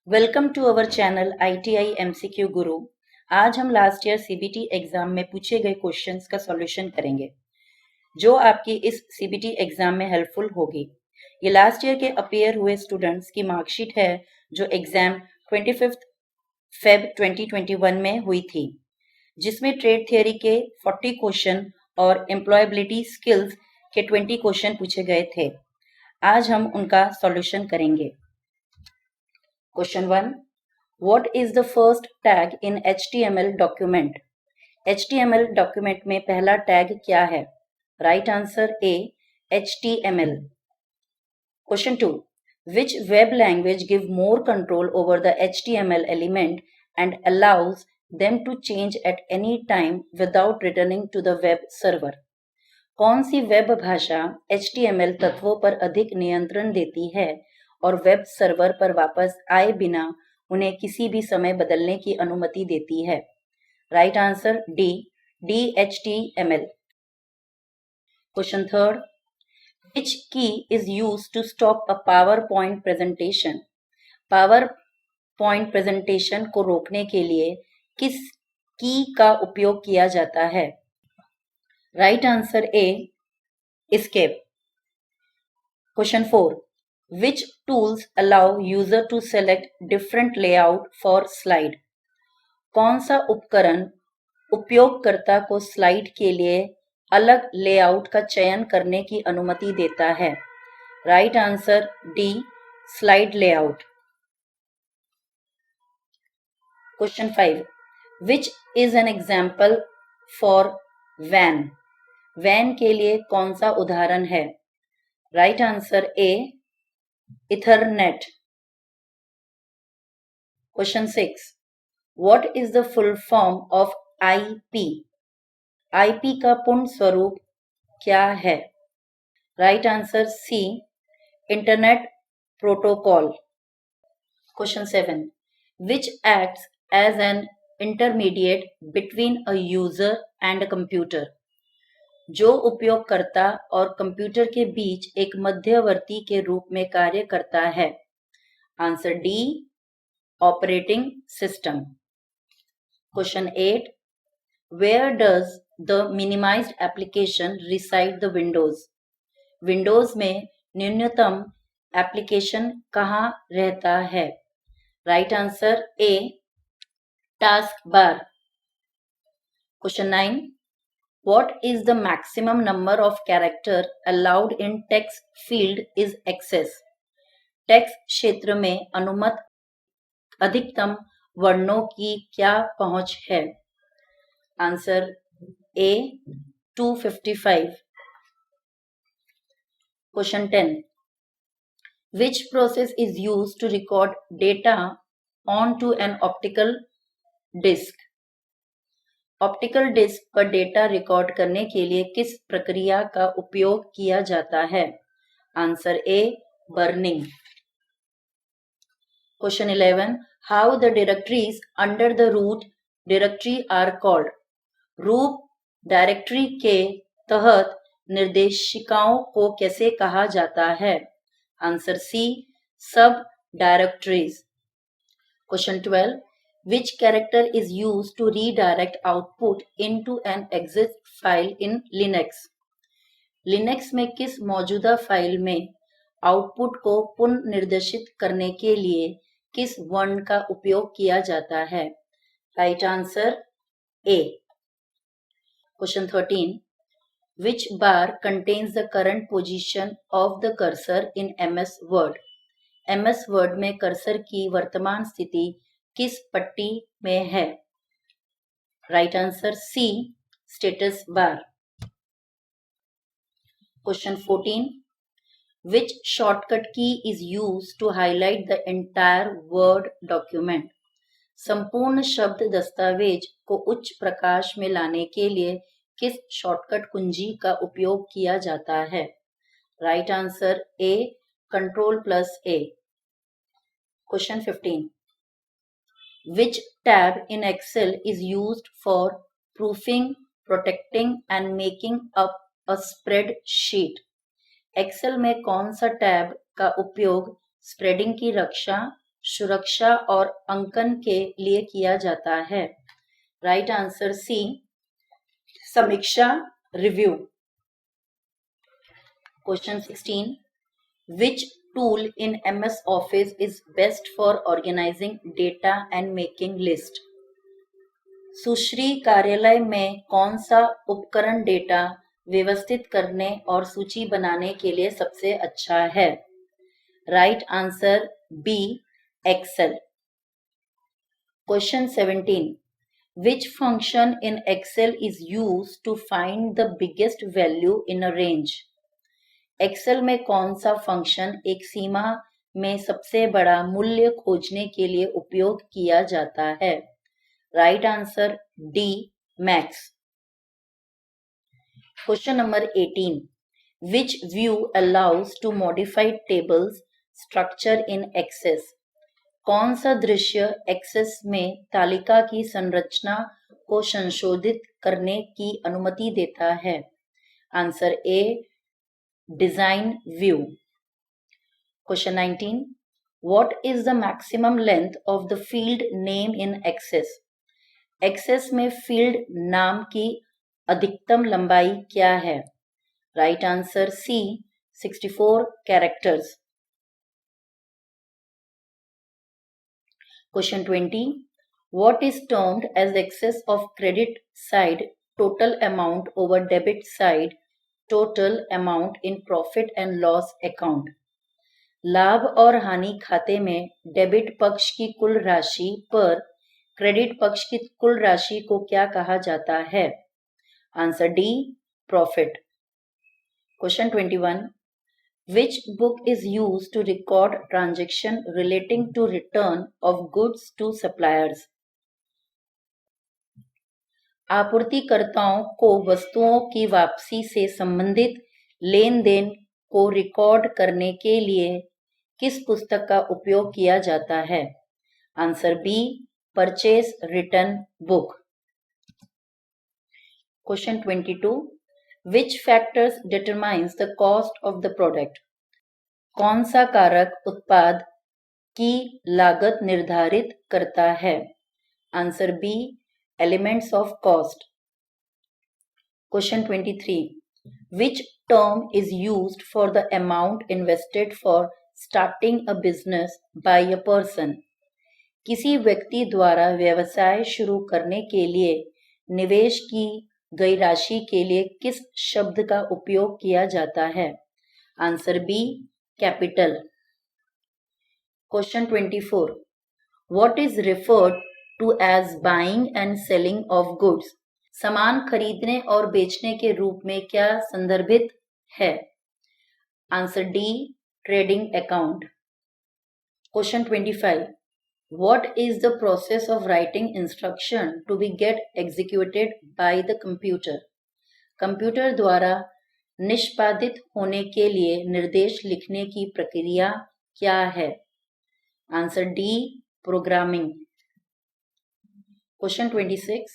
Welcome to our channel ITI MCQ गुरु। आज हम last year CBT exam में पूछे गए क्वेश्चंस का सॉल्यूशन करेंगे जो आपकी इस CBT एग्जाम में हेल्पफुल होगी। ये लास्ट ईयर के अपीयर हुए स्टूडेंट्स की मार्कशीट है जो एग्जाम 25 फेब 2021 में हुई थी, जिसमें ट्रेड थियरी के 40 क्वेश्चन और एम्प्लॉयबिलिटी स्किल्स के 20 क्वेश्चन पूछे गए थे। आज हम उनका सॉल्यूशन करेंगे। Question 1. What is the first tag in HTML document? HTML document में पहला टैग क्या है? Right answer A. HTML. Question 2. Which web language give more control over the HTML element and allows them to change at any time without returning to the web server? कौन सी web भाषा HTML तत्वों पर अधिक नियंत्रण देती है और web server पर वापस आए बिना उन्हें किसी भी समय बदलने की अनुमति देती है? Right answer D, DHTML. Question third. Which key is used to stop a PowerPoint presentation? PowerPoint presentation को रोकने के लिए किस की का उपयोग किया जाता है? Right answer A, Escape. Question 4. Which tools allow user to select different layout for slide? कौन सा उपकरण उपयोगकर्ता को स्लाइड के लिए अलग लेआउट का चयन करने की अनुमति देता है? Right answer D, slide layout. Question 5. Which is an example for WAN? WAN के लिए कौन सा उदाहरण है? Right answer A, Ethernet. Question 6. What is the full form of IP? IP का पूर्ण स्वरूप क्या है? Right answer C, internet protocol. Question 7. Which acts as an intermediate between a user and a computer? जो उपयोगकर्ता और कंप्यूटर के बीच एक मध्यवर्ती के रूप में कार्य करता है? Answer D, operating system. Question 8. Where does the minimized application reside the Windows? Windows में न्यूनतम एप्लीकेशन कहाँ रहता है? Right answer A, task bar. Question 9. What is the maximum number of character allowed in text field is access? Text क्षेत्र में अनुमत अधिकतम वर्णों की क्या पहुंच है? Answer A, 255. Question 10. Which process is used to record data onto an optical disc? Optical disc पर डेटा रिकॉर्ड करने के लिए किस प्रक्रिया का उपयोग किया जाता है? Answer A, burning. Question 11. How the directories under the root directory are called? Root directory के तहत निर्देशिकाओं को कैसे कहा जाता है? आंसर सी, सब directories. Question 12. Which character is used to redirect output into an exit file in Linux? Linux में किस मौजूदा फाइल में आउटपुट को पुनर्निर्देशित करने के लिए किस वर्ण का उपयोग किया जाता है? Right answer A. Question 13. Which bar contains the current position of the cursor in MS Word? MS Word में कर्सर की वर्तमान स्थिति किस पट्टी में है? Right answer C, status bar. Question 14. Which shortcut key is used to highlight the entire Word document? संपूर्ण शब्द दस्तावेज को उच्च प्रकाश में लाने के लिए किस शॉर्टकट कुंजी का उपयोग किया जाता है? Right answer A, Ctrl+A. Question 15. Which tab in Excel is used for proofing, protecting and making up a spreadsheet? Excel में कौन सा टैब का उपयोग स्प्रेडिंग की रक्षा, सुरक्षा और अंकन के लिए किया जाता है? राइट आंसर सी, समीक्षा, review. Question 16, which tool in MS Office is best for organizing data and making list? सुश्री कार्यालय में कौन सा उपकरण डेटा व्यवस्थित करने और सूची बनाने के लिए सबसे अच्छा है? Right answer B, Excel. Question 17, which function in Excel is used to find the biggest value in a range? Excel में कौन सा फंक्शन एक सीमा में सबसे बड़ा मूल्य खोजने के लिए उपयोग किया जाता है? Right answer D, max. Question number 18, which view allows to modify tables structure in Access? कौन सा दृश्य एक्सेस में तालिका की संरचना को संशोधित करने की अनुमति देता है? Answer A, design view. Question 19, what is the maximum length of the field name in Access? Access में फील्ड नाम की अधिकतम लंबाई क्या है? Right answer C, 64 characters. Question 20, what is termed as excess of credit side total amount over debit side total amount in profit and loss account? लाभ और हानि खाते में डेबिट पक्ष की कुल राशि पर क्रेडिट पक्ष की कुल राशि को क्या कहा जाता है? Answer D, profit. Question 21, which book is used to record transaction relating to return of goods to suppliers? आपूर्तिकर्ताओं को वस्तुओं की वापसी से संबंधित लेन देन को रिकॉर्ड करने के लिए किस पुस्तक का उपयोग किया जाता है? Answer B, purchase return book. Question 22, which factors determines the cost of the product? कौन सा कारक उत्पाद की लागत निर्धारित करता है? Answer B, elements of cost. Question 23, which term is used for the amount invested for starting a business by a person? किसी व्यक्ति द्वारा व्यवसाय शुरू करने के लिए निवेश की गई राशि के लिए किस शब्द का उपयोग किया जाता है? Answer B, capital. Question 24, what is referred to as buying and selling of goods? सामान खरीदने और बेचने के रूप में क्या संदर्भित है? Answer D, trading account. Question 25, what is the process of writing instruction to be get executed by the computer? Computer द्वारा निष्पादित होने के लिए निर्देश लिखने की प्रक्रिया क्या है? Answer D, programming. Question 26,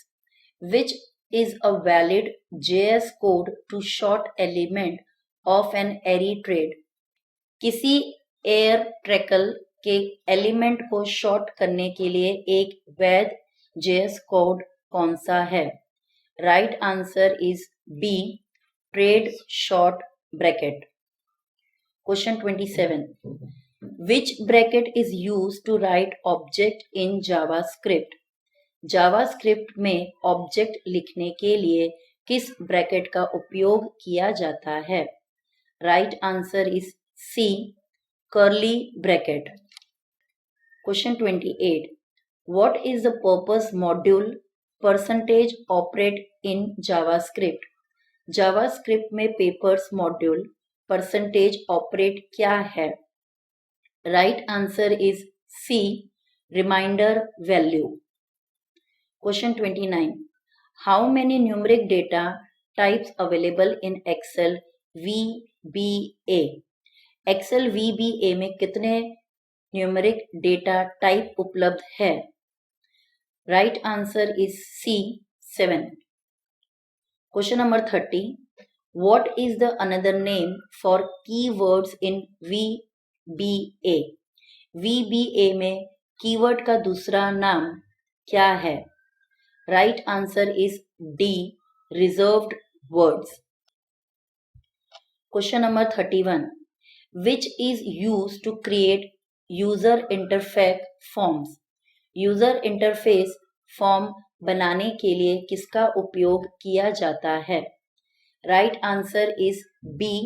which is a valid JS code to short element of an array trade? किसी एयर ट्रैकल के एलिमेंट को शॉर्ट करने के लिए एक वैध जेएस कोड कौन सा है? Right answer is B, trade short bracket. Question 27, which bracket is use to write object in JavaScript? JavaScript में ऑब्जेक्ट लिखने के लिए किस ब्रैकेट का उपयोग किया जाता है? Right answer is C, curly bracket. Question 28, what is the purpose module percentage operate in JavaScript? JavaScript में पेपर्स मॉड्यूल परसेंटेज ऑपरेट क्या है? Right answer is C, reminder value. Question 29, how many numeric data types available in Excel VBA? Excel VBA में कितने numeric data type उपलब्ध है? Right answer is C, 7। Question number 30, what is the another name for keywords in VBA? VBA में keyword का दूसरा नाम क्या है? Right answer is D, reserved words. Question number 31, which is used to create user interface forms? User interface form बनाने के लिए किसका उपयोग किया जाता है? Right answer is B,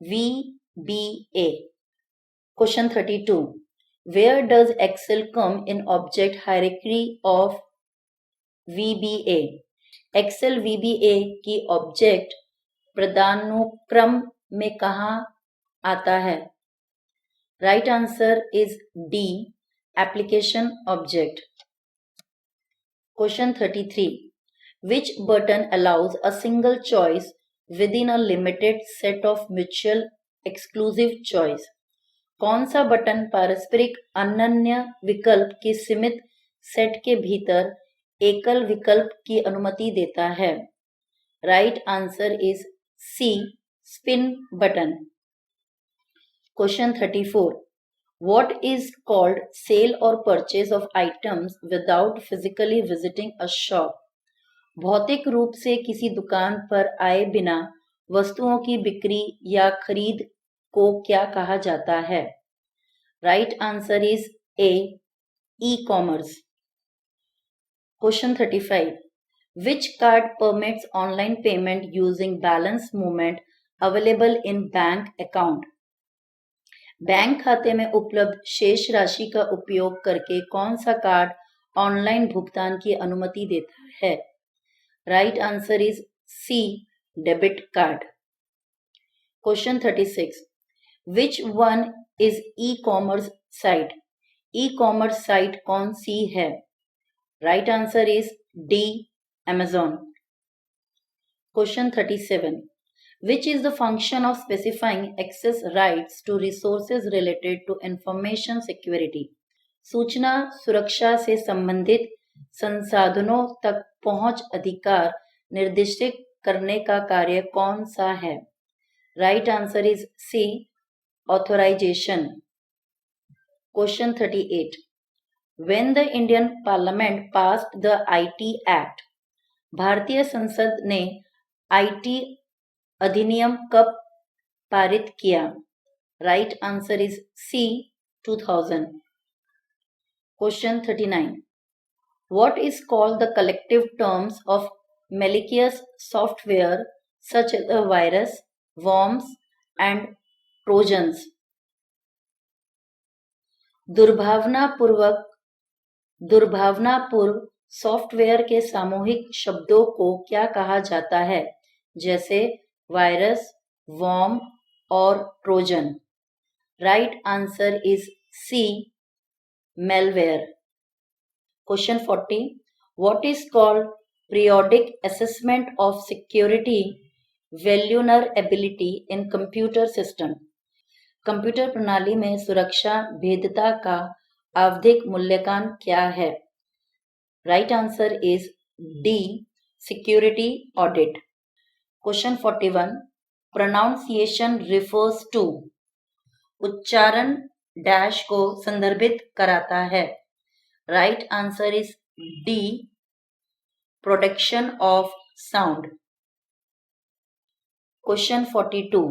VBA। Question 32, where does Excel come in object hierarchy of VBA? Excel VBA की object पदानुक्रम में कहाँ आता है? Right answer is D, application object. Question 33, which button allows a single choice within a limited set of mutual exclusive choice? कौन सा button पारस्परिक अनन्य विकल्प के सीमित सेट के भीतर एकल विकल्प की अनुमति देता है? Right answer is C, spin button. Question 34, what is called sale or purchase of items without physically visiting a shop? भौतिक रूप से किसी दुकान पर आए बिना वस्तुओं की बिक्री या खरीद को क्या कहा जाता है? Right answer is A, e commerce. Question 35, which card permits online payment using balance movement available in bank account? Bank खाते में उपलब्ध शेष राशि का उपयोग करके कौन सा कार्ड ऑनलाइन भुगतान की अनुमति देता है? Right answer is C, debit card. Question 36, which one is e commerce site? E commerce site कौन सी है? Right answer is D, Amazon। Question 37, which is the function of specifying access rights to resources related to information security? सूचना सुरक्षा से संबंधित संसाधनों तक पहुंच अधिकार निर्दिष्ट करने का कार्य कौन सा है? Right answer is C, authorisation. Question 38, when the Indian Parliament passed the IT Act? भारतीय संसद ने IT अधिनियम कब पारित किया? Right answer is C, 2000। Question 39, what is called the collective terms of malicious software such as a virus, worms and trojans? दुर्भावनापूर्व software के सामूहिक शब्दों को क्या कहा जाता है, जैसे वायरस, वॉर्म और trojan? Right answer is C, malware। Question 40, what is called periodic assessment of security vulnerability in computer system? Computer प्रणाली में सुरक्षा भेद्यता का आवधिक मूल्यांकन क्या है? Right answer is D, security audit. Question 41, pronunciation refers to? उच्चारण डैश को संदर्भित कराता है। Right answer is D, production of sound. Question 42,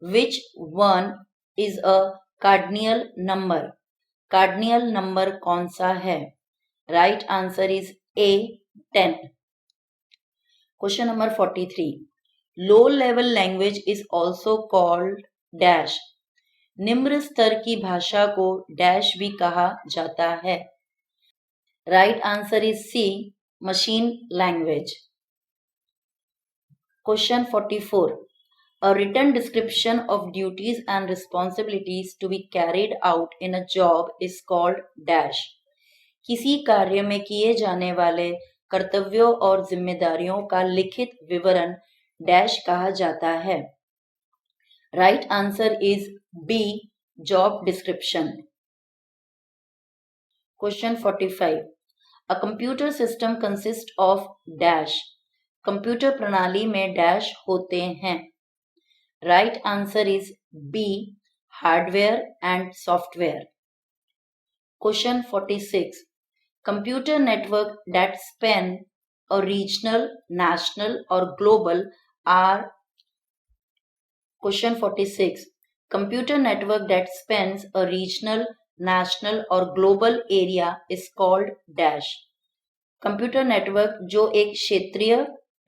which one is a cardinal number? Cardinal number कौन सा है? Right answer is A, 10। Question number 43, low level language is also called dash? निम्न स्तर की भाषा को डैश भी कहा जाता है। Right answer is C, machine language. Question 44, a written description of duties and responsibilities to be carried out in a job is called dash? किसी कार्य में किए जाने वाले कर्तव्यों और जिम्मेदारियों का लिखित विवरण डैश कहा जाता है। Right answer is B, job description. Question 45, a computer system consist of dash? Computer प्रणाली में डैश होते हैं। राइट आंसर इज बी, hardware and software. Question 46. Computer network that span a regional, national or global are. Question 46. Computer network that spans a regional, national or global area is called dash. Computer network जो एक क्षेत्रीय,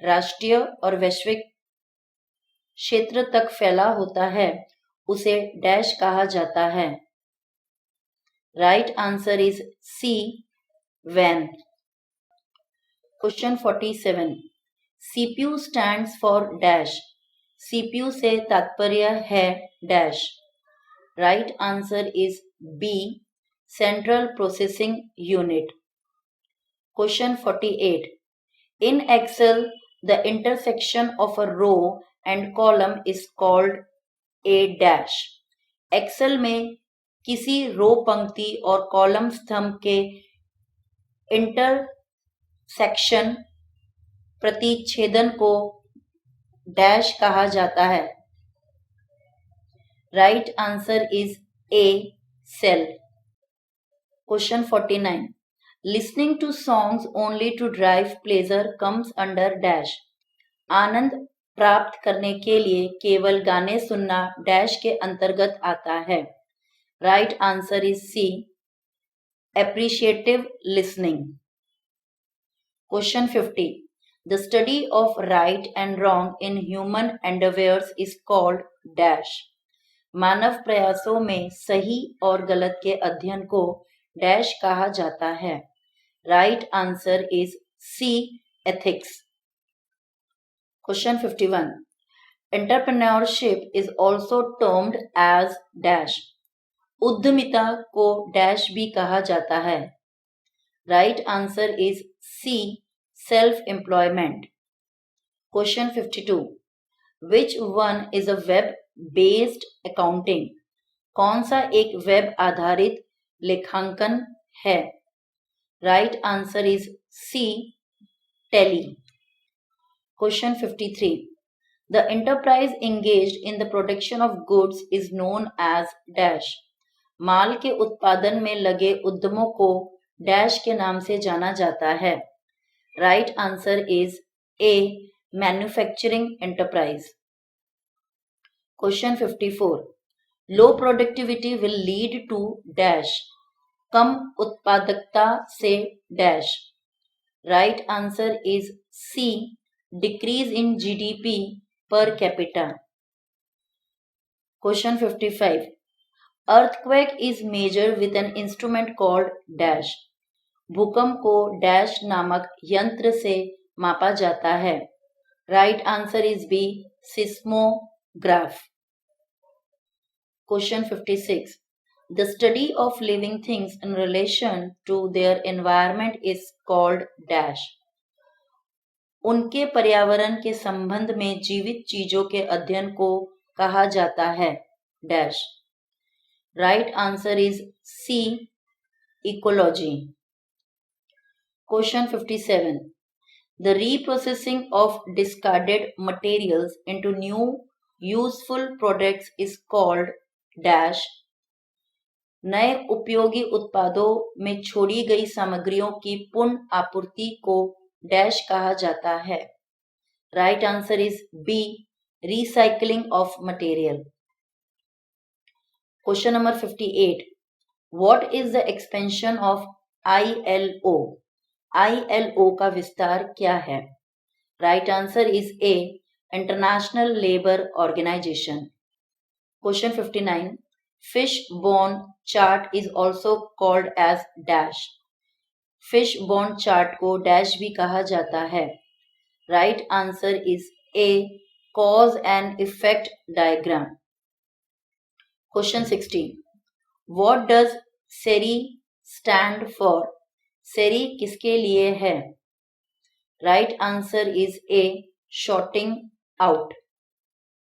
राष्ट्रीय और वैश्विक क्षेत्र तक फैला होता है उसे डैश कहा जाता है. राइट आंसर इज सी, वैन. Question 47. CPU stands for dash. CPU से तात्पर्य है dash. Right answer is B, central processing unit. Question 48. In Excel, the intersection of a row and column is called a dash. Excel में किसी रो पंक्ति और column स्तंभ के इंटरसेक्शन प्रतिच्छेदन को डैश कहा जाता है. Right answer is A, cell. Question 49. Listening to songs only to drive pleasure comes under dash. आनंद प्राप्त करने के लिए केवल गाने सुनना डैश के अंतर्गत आता है. Right answer is C, appreciative listening. Question 50. The study of right and wrong in human endeavors is called dash. मानव प्रयासों में सही और गलत के अध्ययन को डैश कहा जाता है. Right answer is C, ethics. Question 51. Entrepreneurship is also termed as dash. उद्यमिता को डैश भी कहा जाता है. Right answer is C, self employment. Question 52. Which one is a web based accounting? कौन सा एक वेब आधारित लेखांकन है? Right answer is C, Tally. Question 53. The enterprise engaged in the production of goods is known as dash. माल के उत्पादन में लगे उद्यमों को डैश के नाम से जाना जाता है. Right answer is A, manufacturing enterprise. Question 54. Low productivity will lead to dash. कम उत्पादकता से dash. Right answer is C, decrease in GDP per capita. Question 55. Earthquake is measured with an instrument called dash. भूकंप को dash नामक यंत्र से मापा जाता है. Right answer is B, seismograph. Question 56. The study of living things in relation to their environment is called dash. उनके पर्यावरण के संबंध में जीवित चीजों के अध्ययन को कहा जाता है dash. Right answer is C, ecology. Question 57. The reprocessing of discarded materials into new useful products is called dash. नए उपयोगी उत्पादों में छोड़ी गई सामग्रियों की पुनः आपूर्ति को डैश कहा जाता है. Right answer is B, recycling of material. Question number 58. What is the expansion of ILO? ILO का विस्तार क्या है? Right answer is A, International Labour Organisation. Question 59. Fishbone chart is also called as dash. Fishbone chart को dash भी कहा जाता है. Right answer is A, cause and effect diagram. Question 60. What does SERI stand for? SERI किसके लिए है? Right answer is A, shorting out.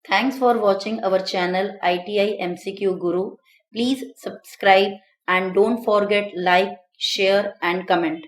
Thanks for watching our channel ITI MCQ Guru. Please subscribe and don't forget like, share and comment.